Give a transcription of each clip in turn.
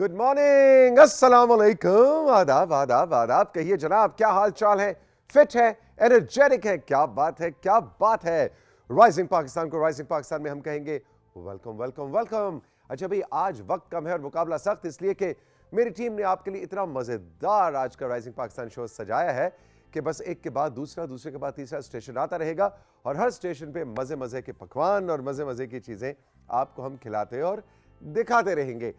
Good morning, अस्सलाम वालेकुम, आदाब आदाब आदाब। कहिए जनाब, क्या हाल चाल है? फिट है, एनर्जेटिक है? क्या बात है, क्या बात है। राइजिंग पाकिस्तान को राइजिंग पाकिस्तान में हम कहेंगे वेलकम वेलकम वेलकम। अच्छा भाई, आज वक्त कम है और मुकाबला सख्त, इसलिए कि मेरी टीम ने आपके लिए इतना मजेदार आज का राइजिंग पाकिस्तान शो सजाया है कि बस एक के बाद दूसरा, दूसरे के बाद तीसरा स्टेशन आता रहेगा और हर स्टेशन पे मजे मजे के पकवान और मजे मजे की चीजें आपको हम खिलाते और दिखाते रहेंगे।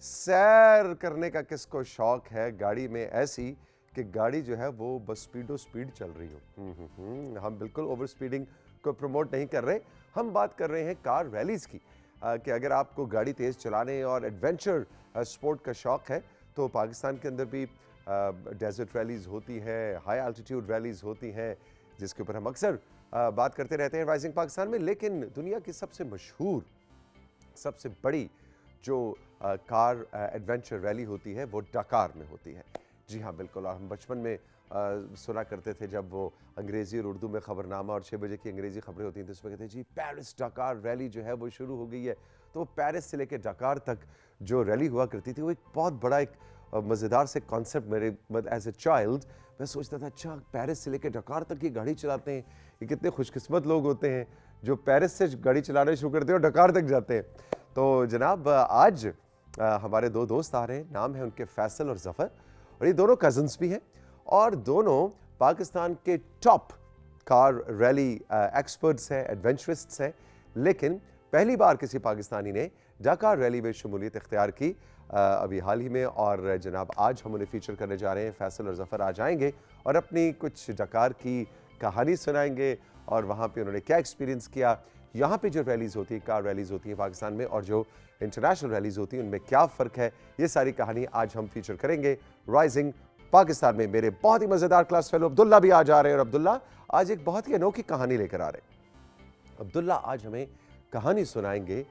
सैर करने का किसको शौक है गाड़ी में ऐसी कि गाड़ी जो है वो बस स्पीड चल रही हो। हम बिल्कुल ओवर स्पीडिंग को प्रमोट नहीं कर रहे, हम बात कर रहे हैं कार रैलीज की। कि अगर आपको गाड़ी तेज चलाने और एडवेंचर स्पोर्ट का शौक है तो पाकिस्तान के अंदर भी डेजर्ट रैलीज होती है, हाई एल्टीट्यूड रैलीज होती हैं, जिसके ऊपर हम अक्सर बात करते रहते हैं राइजिंग पाकिस्तान में। लेकिन दुनिया की सबसे मशहूर, सबसे बड़ी जो कार एडवेंचर रैली होती है वो डकार में होती है। जी हाँ, बिल्कुल। और हम बचपन में सुना करते थे जब वो अंग्रेज़ी और उर्दू में खबरनामा और 6 बजे की अंग्रेज़ी खबरें होती थी, तो उसमें कहते हैं जी पेरिस डकार रैली जो है वो शुरू हो गई है। तो पेरिस से लेकर डकार तक जो रैली हुआ करती थी वो एक बहुत बड़ा एक मज़ेदार से कॉन्सेप्ट मेरे एज ए चाइल्ड मैं सोचता था, अच्छा पेरिस से लेकर डकार तक ये गाड़ी चलाते हैं, ये कितने खुशकिस्मत लोग होते हैं जो पेरिस से गाड़ी चलाना शुरू करते हैं और डकार तक जाते हैं। तो जनाब आज हमारे दो दोस्त आ रहे हैं, नाम है उनके फैसल और ज़फ़र, और ये दोनों कज़न्स भी हैं और दोनों पाकिस्तान के टॉप कार रैली एक्सपर्ट्स हैं, एडवेंचरिस्ट्स हैं। लेकिन पहली बार किसी पाकिस्तानी ने डकार रैली में शमूलियत इख्तियार की अभी हाल ही में, और जनाब आज हम उन्हें फीचर करने जा रहे हैं। फैसल और ज़फ़र आ जाएंगे और अपनी कुछ डकार की कहानी सुनाएंगे और वहाँ पे उन्होंने क्या एक्सपीरियंस किया, यहाँ पे जो रैलीज़ होती है, कार रैलीज़ होती है पाकिस्तान में, और जो इंटरनेशनल रैलीज़ होती हैं उनमें क्या फ़र्क है, ये सारी कहानी आज हम फीचर करेंगे राइजिंग पाकिस्तान में। मेरे बहुत ही मज़ेदार क्लास फेलो अब्दुल्ला भी आज आ रहे हैं और अब्दुल्ला आज एक बहुत ही अनोखी कहानी लेकर आ रहे हैं। अब्दुल्ला आज हमें कहानी सुनाएंगे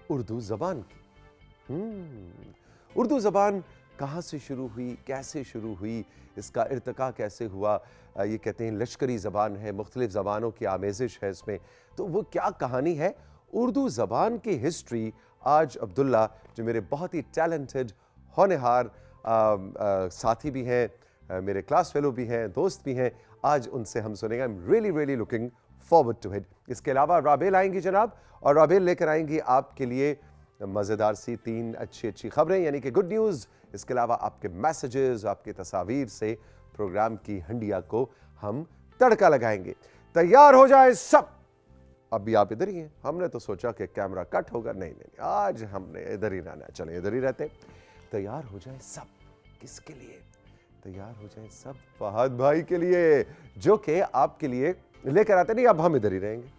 उर्दू ज़बान की। उर्दू ज़बान कहाँ से शुरू हुई, कैसे शुरू हुई, इसका इर्तिका कैसे हुआ। ये कहते हैं लश्करी ज़बान है, मुख्तलिफ़ ज़बानों की आमेज़िश है इसमें, तो वो क्या कहानी है उर्दू ज़बान की हिस्ट्री। आज अब्दुल्ला जो मेरे बहुत ही टैलेंटेड होनहार साथी भी हैं, मेरे क्लास फेलो भी हैं, दोस्त भी हैं, आज उनसे हम सुनेंगे। I am really looking forward to it. इसके अलावा राबेल आएंगी जनाब, और राबेल लेकर आएंगी आपके लिए मज़ेदार सी 3 अच्छी खबरें, यानी कि गुड न्यूज़। इसके अलावा आपके मैसेजेस, आपके तस्वीर से प्रोग्राम की हंडिया को हम तड़का लगाएंगे। तैयार हो जाए सब। अभी आप इधर ही हैं, हमने तो सोचा कि कैमरा कट होगा, नहीं, आज हमने इधर ही रहना है, चले इधर ही रहते। तैयार हो जाए सब। किसके लिए तैयार हो जाए सब? फहद भाई के लिए, जो कि आपके लिए लेकर आते। नहीं, अब हम इधर ही रहेंगे,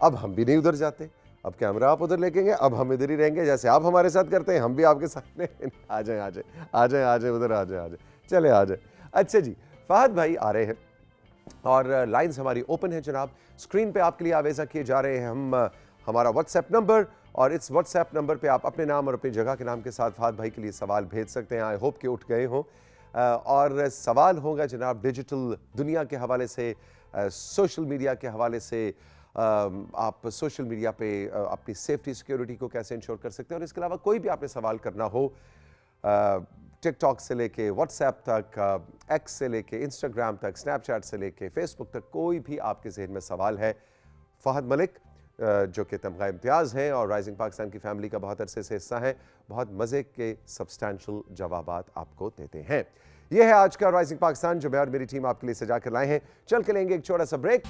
अब हम भी नहीं उधर जाते, अब कैमरा आप उधर लेकेंगे, अब हम इधर ही रहेंगे। जैसे आप हमारे साथ करते हैं हम भी आपके साथ में। आ जाए उधर आ जाए, चले आ जाए। अच्छा जी, फहद भाई आ रहे हैं और लाइंस हमारी ओपन है जनाब। स्क्रीन पे आपके लिए आवेज़ा किए जा रहे हैं हम हमारा व्हाट्सएप नंबर, और इस व्हाट्सएप नंबर पे आप अपने नाम और अपनी जगह के नाम के साथ फहद भाई के लिए सवाल भेज सकते हैं। आई होप कि उठ गए हों। और सवाल होगा जनाब डिजिटल दुनिया के हवाले से, सोशल मीडिया के हवाले से। आप सोशल मीडिया पे अपनी सेफ्टी सिक्योरिटी को कैसे इंश्योर कर सकते हैं, और इसके अलावा कोई भी आपने सवाल करना हो, टिकटॉक से लेके व्हाट्सएप तक, एक्स से लेके इंस्टाग्राम तक, स्नैपचैट से लेके फेसबुक तक, कोई भी आपके जहन में सवाल है, फहद मलिक जो कि तमगा इम्तियाज़ हैं और राइजिंग पाकिस्तान की फैमिली का बहुत अरसे से हिस्सा हैं, बहुत मज़े के सब्सटैंशियल जवाबात आपको देते हैं। यह है आज का राइजिंग पाकिस्तान जो मैं और मेरी टीम आपके लिए सजा कर लाए हैं। चल के लेंगे एक छोटा सा ब्रेक।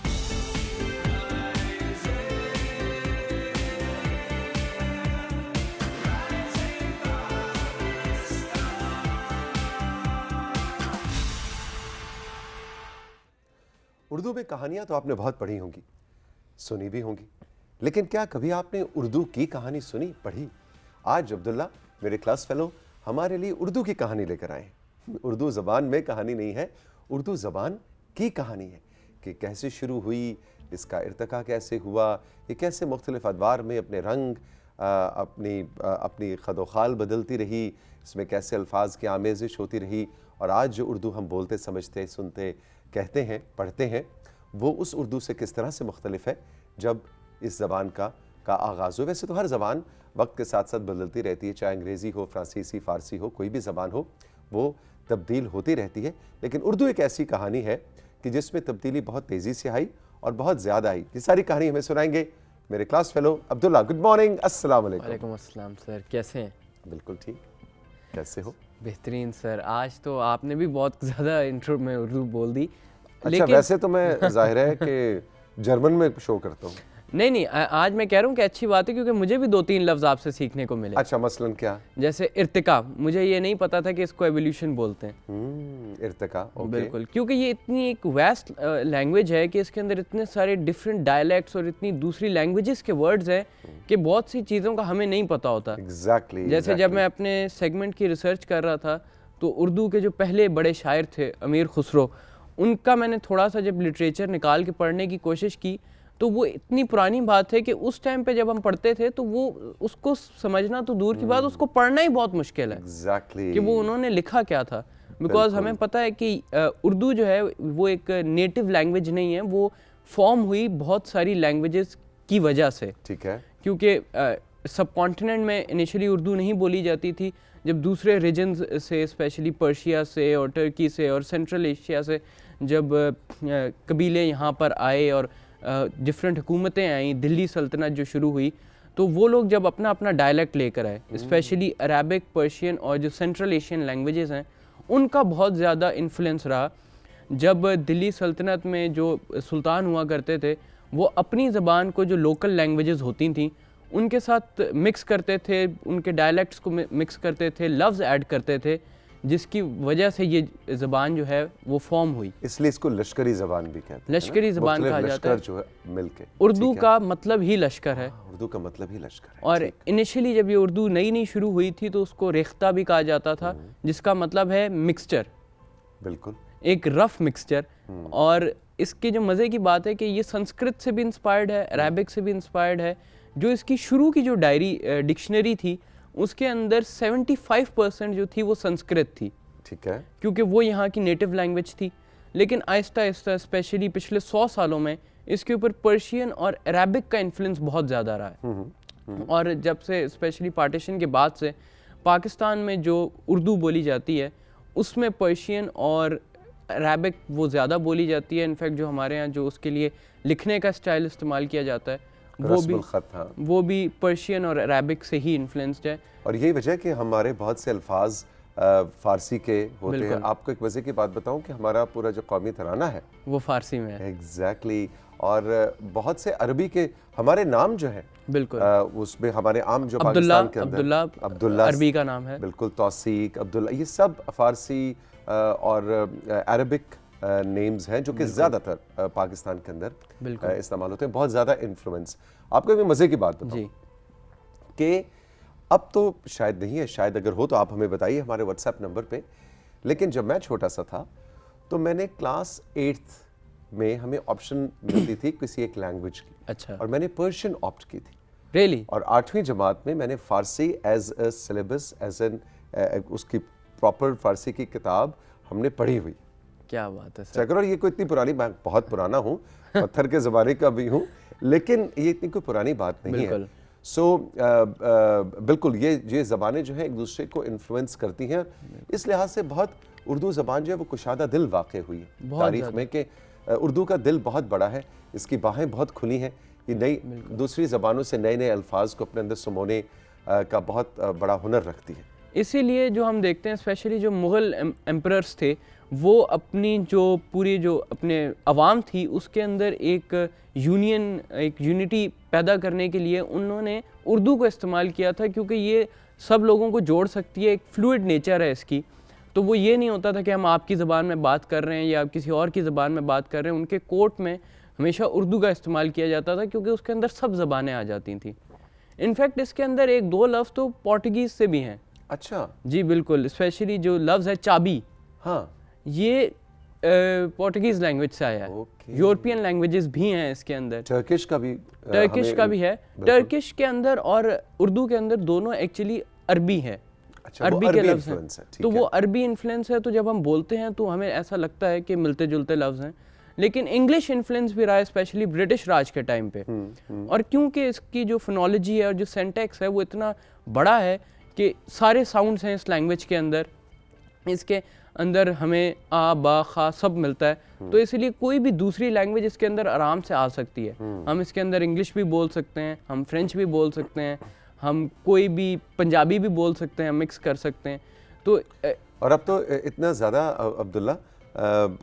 उर्दू में कहानियां तो आपने बहुत पढ़ी होंगी, सुनी भी होंगी, लेकिन क्या कभी आपने उर्दू की कहानी सुनी, पढ़ी? आज अब्दुल्ला मेरे क्लास फेलो हमारे लिए उर्दू की कहानी लेकर आए हैं। उर्दू ज़बान में कहानी नहीं है, उर्दू ज़बान की कहानी है कि कैसे शुरू हुई, इसका इर्तिका कैसे हुआ, ये कैसे मुख्तलिफ़ अदवार में अपने रंग, अपनी खदोखाल बदलती रही, इसमें कैसे अल्फाज की आमेज़िश होती रही, और आज जो उर्दू हम बोलते, समझते, सुनते, कहते हैं, पढ़ते हैं, वो उस उर्दू से किस तरह से मुख्तलिफ है जब इस ज़बान का का आगाज़ हो। वैसे तो हर ज़बान वक्त के साथ साथ बदलती रहती है, चाहे अंग्रेज़ी हो, फ्रांसीसी, फ़ारसी हो, कोई भी ज़बान हो वो तब्दील होती रहती है। लेकिन उर्दू एक ऐसी कहानी है कि जिसमें तब्दीली बहुत तेज़ी से आई और बहुत ज़्यादा आई। ये सारी कहानी हमें सुनाएंगे मेरे class fellow Abdullah. Good morning, अस्सलाम वालेकुम। वालेकुम अस्सलाम सर, कैसे हैं? बिल्कुल ठीक, कैसे हो? बेहतरीन सर। आज तो आपने भी बहुत ज़्यादा इंट्रो में उर्दू बोल दी। अच्छा, वैसे तो मैं ज़ाहिर है कि जर्मन में शो करता हूँ। नहीं, आज मैं कह रहा हूँ कि अच्छी बात है, क्योंकि मुझे भी 2-3 लफ्ज़ आपसे सीखने को मिले। अच्छा, मसलन क्या? जैसे इर्तिका, मुझे ये नहीं पता था कि इसको एवोल्यूशन बोलते हैं। इर्तिका, ओके। बिल्कुल, क्योंकि ये इतनी एक वास्ट लैंग्वेज है कि इसके अंदर इतने सारे डिफरेंट डायलैक्ट्स और इतनी दूसरी लैंग्वेजेस के वर्ड्स हैं कि बहुत सी चीज़ों का हमें नहीं पता होता। एग्जैक्टली। जैसे जब मैं अपने सेगमेंट की रिसर्च कर रहा था तो उर्दू के जो पहले बड़े शायर थे अमीर खुसरो, उनका मैंने थोड़ा सा जब लिटरेचर निकाल के पढ़ने की कोशिश की तो वो इतनी पुरानी बात है कि उस टाइम पे जब हम पढ़ते थे तो वो उसको समझना तो दूर की बात, उसको पढ़ना ही बहुत मुश्किल है। एग्जैक्टली कि वो उन्होंने लिखा क्या था। बिकॉज हमें पता है कि उर्दू जो है वो एक नेटिव लैंग्वेज नहीं है, वो फॉर्म हुई बहुत सारी लैंग्वेजेस की वजह से। ठीक है। क्योंकि सब कॉन्टिनेंट में इनिशियली उर्दू नहीं बोली जाती थी। जब दूसरे रीजन्स से, स्पेशली पर्शिया से और टर्की से और सेंट्रल एशिया से जब कबीले यहाँ पर आए और डिफरेंट हुकूमतें आईं, दिल्ली सल्तनत जो शुरू हुई, तो वो लोग जब अपना अपना डायलेक्ट लेकर आए, स्पेशली अरेबिक, पर्शियन और जो सेंट्रल एशियन लैंग्वेजेस हैं, उनका बहुत ज़्यादा इन्फ्लुएंस रहा। जब दिल्ली सल्तनत में जो सुल्तान हुआ करते थे वो अपनी ज़बान को जो लोकल लैंग्वेजेस होती थी उनके साथ मिक्स करते थे, उनके डायलेक्ट्स को मिक्स करते थे, लफ्ज़ ऐड करते थे, जिसकी वजह से ये ज़बान जो है वो फॉर्म हुई। इसलिए इसको लश्करी ज़बान भी कहते हैं। लश्करी ज़बान कहा जाता है। जो है मिलके उर्दू का मतलब ही लश्कर है। उर्दू का मतलब ही लश्कर है। और इनिशियली जब ये उर्दू नई नई शुरू हुई थी तो उसको रेख्ता भी कहा जाता था, जिसका मतलब है मिक्सचर, बिल्कुल एक रफ मिक्सचर। और इसकी जो मज़े की बात है कि ये संस्कृत से भी इंस्पायर्ड है, अरेबिक से भी इंस्पायर्ड है। जो इसकी शुरू की जो डायरी डिक्शनरी थी उसके अंदर 75% जो थी वो संस्कृत थी। ठीक है। क्योंकि वो यहाँ की नेटिव लैंग्वेज थी। लेकिन आहिस्ता आहिस्ता स्पेशली पिछले 100 सालों में इसके ऊपर पर्शियन और अरेबिक का इन्फ्लुएंस बहुत ज़्यादा रहा है। और जब से स्पेशली पार्टीशन के बाद से पाकिस्तान में जो उर्दू बोली जाती है उसमें पर्शियन और अरेबिक वो ज़्यादा बोली जाती है। इनफैक्ट जो हमारे यहाँ जो उसके लिए लिखने का स्टाइल इस्तेमाल किया जाता है वो भी पर्शियन और अरेबिक से ही इन्फ्लुएंस्ड है। और यही वजह है कि हमारे बहुत से अल्फाज फ़ारसी के होते हैं। आपको एक वजह की बात बताऊं कि हमारा पूरा जो कौमी तराना है वो फ़ारसी में है। एग्जैक्टली। और बहुत से अरबी के हमारे नाम जो है बिल्कुल उसमें हमारे आम जो पाकिस्तान के अंदर अब्दुल्ला अरबी का नाम है, बिल्कुल, तौसीक, अब्दुल्ला, ये सब फ़ारसी और अरबिक नेम्स हैं जो कि ज़्यादातर पाकिस्तान के अंदर इस्तेमाल होते हैं। बहुत ज़्यादा इन्फ्लुएंस। आपको भी मज़े की बात बताऊं कि अब तो शायद नहीं है, शायद अगर हो तो आप हमें बताइए हमारे व्हाट्सएप नंबर पे। लेकिन जब मैं छोटा सा था तो मैंने क्लास 8th में हमें ऑप्शन मिलती थी किसी एक लैंग्वेज की। अच्छा। और मैंने पर्शियन ऑप्ट की थी। रियली? और 8वीं जमात में मैंने Farsi as a syllabus, as an उसकी प्रॉपर फ़ारसी की किताब हमने पढ़ी हुई। क्या बात है सर। चेक करो, ये कोई इतनी पुरानी, मैं बहुत पुराना हूँ, पत्थर के ज़माने का भी हूँ, लेकिन ये इतनी कोई पुरानी बात नहीं है। बिल्कुल ये ज़बानें जो हैं एक दूसरे को इन्फ्लुएंस करती हैं। इस लिहाज से बहुत उर्दू ज़बान जो है वो कुशादा दिल वाक़ हुई है तारीख़ में कि उर्दू का दिल बहुत बड़ा है, इसकी बाहें बहुत खुली हैं। ये नई दूसरी ज़बानों से नए नए अल्फाज को अपने अंदर समोने का बहुत बड़ा हुनर रखती है। इसीलिए जो हम देखते हैं स्पेशली जो मुग़ल एम्परर्स थे वो अपनी जो पूरी जो अपने अवाम थी उसके अंदर एक यूनियन, एक यूनिटी पैदा करने के लिए उन्होंने उर्दू को इस्तेमाल किया था, क्योंकि ये सब लोगों को जोड़ सकती है, एक फ्लूइड नेचर है इसकी। तो वो ये नहीं होता था कि हम आपकी ज़बान में बात कर रहे हैं या किसी और की ज़बान में बात कर रहे हैं। उनके कोर्ट में हमेशा उर्दू का इस्तेमाल किया जाता था क्योंकि उसके अंदर सब ज़बानें आ जाती थी। इनफैक्ट इसके अंदर एक दो लफ्ज़ तो पोर्टुगीज़ से भी हैं। अच्छा जी बिल्कुल, स्पेशली जो लफ्ज़ है चाबी, हाँ, ये पोर्टुगीज़ लैंग्वेज से आया है। यूरोपियन लैंग्वेजेस भी हैं इसके अंदर, टर्किश का भी है। टर्किश के अंदर और उर्दू के अंदर दोनों एक्चुअली अरबी है। अच्छा, अरबी के लफ्ज़ हैं, है, तो वो अरबी इन्फ्लुएंस है। तो जब हम बोलते हैं तो हमें ऐसा लगता है कि मिलते जुलते लफ्ज़ हैं, लेकिन इंग्लिश इन्फ्लुएंस भी रहा है स्पेशली ब्रिटिश राज के टाइम पे। और क्योंकि इसकी जो फोनोलॉजी है और जो सेंटेक्स है वो इतना बड़ा है कि सारे साउंड्स हैं इस लैंग्वेज के अंदर, इसके अंदर हमें आ बा खा सब मिलता है, तो इसलिए कोई भी दूसरी लैंग्वेज इसके अंदर आराम से आ सकती है। हम इसके अंदर इंग्लिश भी बोल सकते हैं, हम फ्रेंच भी बोल सकते हैं, हम कोई भी पंजाबी भी बोल सकते हैं, मिक्स कर सकते हैं। तो और अब तो इतना ज़्यादा अब्दुल्ला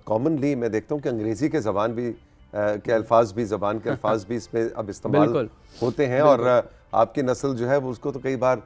कॉमनली मैं देखता हूँ कि अंग्रेज़ी के ज़बान भी के अल्फाज भी, ज़बान के अल्फाज भी इसमें अब इस्तेमाल होते हैं, और आपकी नस्ल जो है वो उसको तो कई बार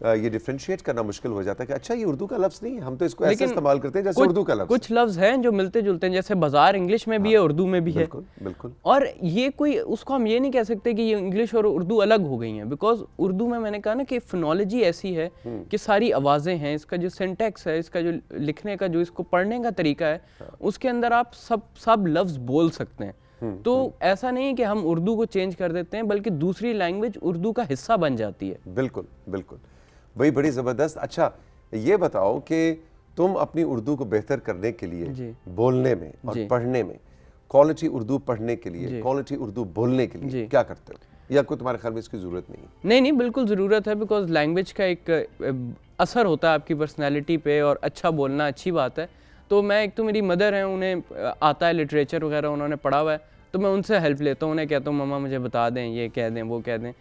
ये डिफरेंशिएट करना मुश्किल हो जाता है कि अच्छा ये उर्दू का लफ्ज़ नहीं है, हम तो इसको ऐसे इस्तेमाल करते हैं जैसे उर्दू का लफ्ज़। कुछ लफ्ज़ हैं जो मिलते जुलते हैं, जैसे बाजार इंग्लिश में भी है, उर्दू में भी है। बिल्कुल बिल्कुल। और ये कोई उसको हम ये नहीं कह सकते कि ये इंग्लिश और उर्दू अलग हो गई हैं, बिकॉज उर्दू में मैंने कहा ना कि फोनोलॉजी ऐसी है कि सारी आवाज़ें हैं, इसका जो सिंटैक्स है, इसका जो लिखने का, जो इसको पढ़ने का तरीका है, उसके अंदर आप सब लफ्ज़ बोल सकते हैं। तो ऐसा नहीं है कि हम उर्दू को चेंज कर देते हैं, बल्कि दूसरी लैंग्वेज उर्दू का हिस्सा बन जाती है। बिल्कुल बिल्कुल, वही बड़ी ज़बरदस्त। अच्छा ये बताओ कि तुम अपनी उर्दू को बेहतर करने के लिए बोलने में और पढ़ने में, क्वालिटी उर्दू पढ़ने के लिए, क्वालिटी उर्दू बोलने के लिए क्या करते हो, या कोई तुम्हारे ख्याल में इसकी ज़रूरत नहीं? नहीं, बिल्कुल ज़रूरत है, बिकॉज लैंग्वेज का एक असर होता है आपकी पर्सनैलिटी पे, और अच्छा बोलना अच्छी बात है। तो मैं, एक तो मेरी मदर हैं, उन्हें आता है लिटरेचर वगैरह, उन्होंने पढ़ा हुआ है, तो मैं उनसे हेल्प लेता हूँ, उन्हें कहता हूँ मम्मा मुझे बता दें, ये कह दें, वो कह दें।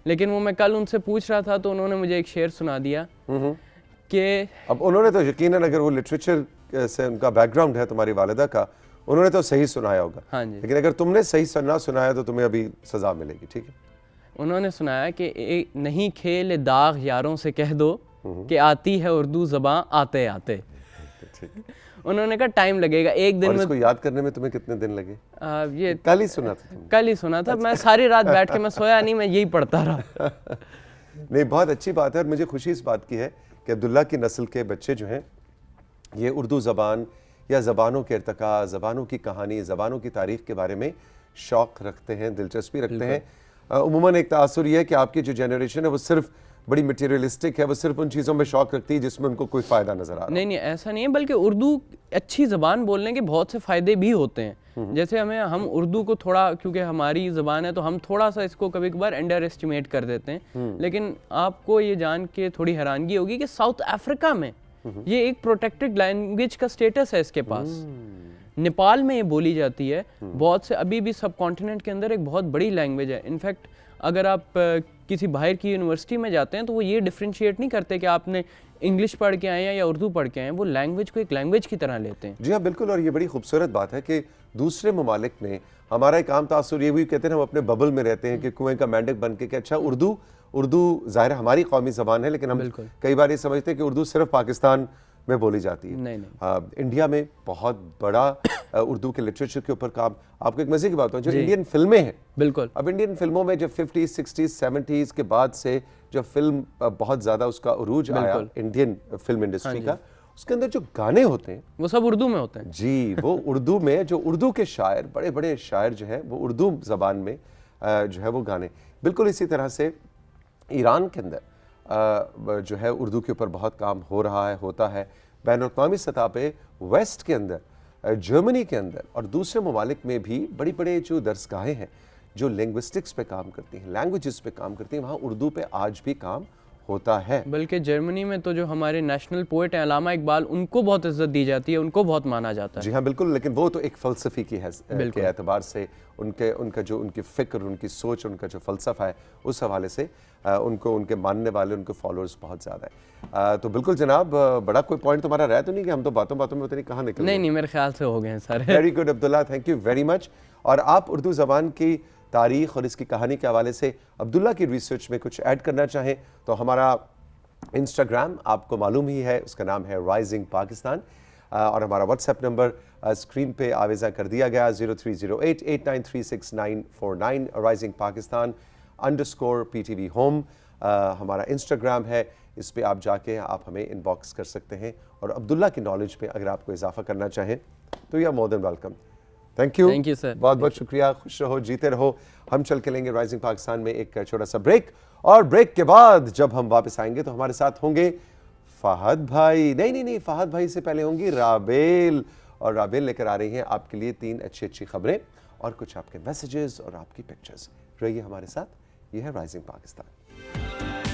लेकिन वो मैं कल उनसे पूछ रहा था तो उन्होंने मुझे एक शेर सुना दिया कि अब उन्होंने तो यकीनन, अगर वो लिटरेचर से उनका बैकग्राउंड है तुम्हारी वालिदा का, उन्होंने तो सही सुनाया होगा। हाँ जी। लेकिन अगर तुमने सही ना सुनाया तो तुम्हें अभी सजा मिलेगी, ठीक है? उन्होंने सुनाया कि नहीं खेल दाग यारों से कह दो कि आती है उर्दू ज़बां आते आते। उन्होंने कहा टाइम लगेगा, एक दिन में। इसको याद करने में तुम्हें कितने दिन लगे? ये कल ही सुना था तुमने? कल ही सुना था। मैं सारी रात बैठ के, मैं सोया नहीं, मैं यही पढ़ता रहा। नहीं, बहुत अच्छी बात है, और मुझे खुशी इस बात की है कि अब्दुल्ला की नस्ल के बच्चे जो हैं ये उर्दू ज़बान या ज़बानों के इर्तिका, ज़बानों की कहानी, ज़बानों की तारीख़ के बारे में शौक़ रखते हैं, दिलचस्पी रखते हैं। उमूमन एक तासुर ये है कि आपकी जो जनरेशन है वो सिर्फ बड़ी मटेरियलिस्टिक है, वो सिर्फ उन चीज़ों में शौक़ रखती है जिसमें उनको कोई फ़ायदा नज़र आ रहा है। नहीं, ऐसा नहीं है, बल्कि उर्दू अच्छी ज़बान बोलने के बहुत से फ़ायदे भी होते हैं। जैसे हम उर्दू को थोड़ा, क्योंकि हमारी ज़बान है तो हम थोड़ा सा इसको कभी कभार अंडर एस्टिमेट कर देते हैं। लेकिन आपको ये जान के थोड़ी हैरानगी होगी कि साउथ अफ्रीका में ये एक प्रोटेक्टेड लैंग्वेज का स्टेटस है इसके पास। नेपाल में ये बोली जाती है, बहुत से अभी भी सब कॉन्टिनेंट के अंदर एक बहुत बड़ी लैंग्वेज है। इनफैक्ट अगर आप किसी बाहर की यूनिवर्सिटी में जाते हैं तो वो ये डिफ्रेंशिएट नहीं करते कि आपने इंग्लिश पढ़ के आए हैं या उर्दू पढ़ के आए हैं, वो लैंग्वेज को एक लैंग्वेज की तरह लेते हैं। जी हाँ, बिल्कुल। और ये बड़ी खूबसूरत बात है कि दूसरे ममालिक में हमारा एक आम तासुर ये भी कहते हैं, हम अपने बबल में रहते हैं कि कुएं का मेंढक बन के, कि अच्छा उर्दू ज़ाहिर हमारी कौमी ज़बान है, लेकिन हम कई बार ये समझते हैं कि उर्दू सिर्फ पाकिस्तान में बोली जाती है। नहीं। इंडिया में बहुत बड़ा उर्दू के लिटरेचर के ऊपर काम। आपको एक मजे की बात है, जो इंडियन फिल्में हैं, बिल्कुल, अब इंडियन फिल्मों में जब 50s 60s 70s के बाद से जब फिल्म बहुत ज़्यादा उसका उरूज आया इंडियन फिल्म इंडस्ट्री का, उसके अंदर जो गाने होते हैं वो सब उर्दू में होते हैं। जी, वो उर्दू में, जो उर्दू के शायर, बड़े बड़े शायर जो हैं वो उर्दू ज़बान में जो है वो गाने। बिल्कुल इसी तरह से ईरान के अंदर जो है उर्दू के ऊपर बहुत काम हो रहा है, होता है। बैनुल-अक़वामी सतह पे वेस्ट के अंदर, जर्मनी के अंदर और दूसरे ममालिक में भी बड़ी बड़े जो दरसगाहें हैं जो लिंग्विस्टिक्स पे काम करती हैं, लैंग्वेजेस पे काम करती हैं, वहाँ उर्दू पे आज भी काम होता है। बल्कि जर्मनी में तो जो हमारे नेशनल पोएट हैं अल्लामा इकबाल, उनको बहुत इज्जत दी जाती है, उनको बहुत माना जाता है। जी हाँ, बिल्कुल। लेकिन वो तो एक फ़लसफ़ी की के एतबार से, उनका जो उनकी फ़िक्र, उनकी सोच, उनका जो फ़लसफ़ा है, उस हवाले से उनको, उनके मानने वाले, उनके फॉलोअर्स बहुत ज़्यादा है। तो बिल्कुल जनाब, बड़ा कोई पॉइंट तुम्हारा रहा तो नहीं कि हम तो बातों बातों में पता नहीं कहाँ निकल? नहीं, मेरे ख्याल से हो गए हैं सारे। Very good Abdullah, thank you very much. और आप उर्दू ज़बान की तारीख़ और इसकी कहानी के हवाले से अब्दुल्ला की रिसर्च में कुछ ऐड करना चाहें तो हमारा इंस्टाग्राम आपको मालूम ही है, उसका नाम है राइजिंग पाकिस्तान, और हमारा व्हाट्सएप नंबर स्क्रीन पे आवेज़ा कर दिया गया 0308893649 राइजिंग पाकिस्तान _PTV होम हमारा इंस्टाग्राम है। इस पे आप जाके आप हमें इनबॉक्स कर सकते हैं, और अब्दुल्ला की नॉलेज में अगर आपको इजाफा करना चाहें तो you are more than welcome. Thank you sir, बहुत बहुत शुक्रिया। खुश रहो, जीते रहो। हम चल के लेंगे राइजिंग पाकिस्तान में एक छोटा सा ब्रेक, और ब्रेक के बाद जब हम वापस आएंगे तो हमारे साथ होंगे फहद भाई। नहीं, फहद भाई से पहले होंगी राबेल, और राबेल लेकर आ रही हैं आपके लिए 3 अच्छी खबरें और कुछ आपके मैसेजेस और आपकी पिक्चर्स। रहिए हमारे साथ, ये है राइजिंग पाकिस्तान।